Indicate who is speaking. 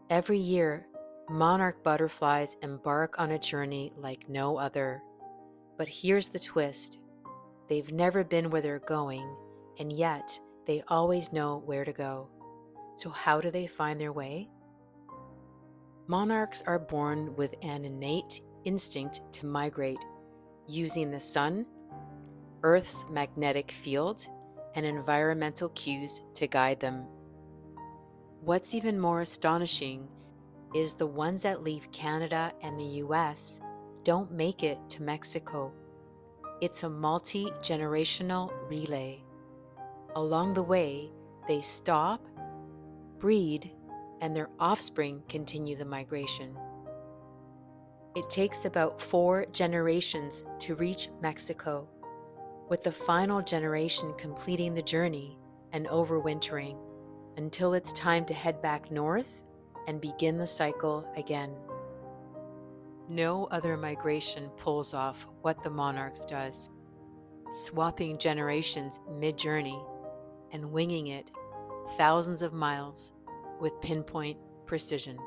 Speaker 1: Every year, monarch butterflies embark on a journey like no other. But here's the twist. They've never been where they're going, and yet they always know where to go. So how do they find their way? Monarchs are born with an innate instinct to migrate, using the sun, Earth's magnetic field, and environmental cues to guide them. What's even more astonishing is the ones that leave Canada and the US don't make it to Mexico. It's a multi-generational relay. Along the way, they stop, breed, and their offspring continue the migration. It takes about 4 generations to reach Mexico, with the final generation completing the journey and overwintering until it's time to head back north and begin the cycle again. No other migration pulls off what the monarchs does, swapping generations mid-journey and winging it thousands of miles with pinpoint precision.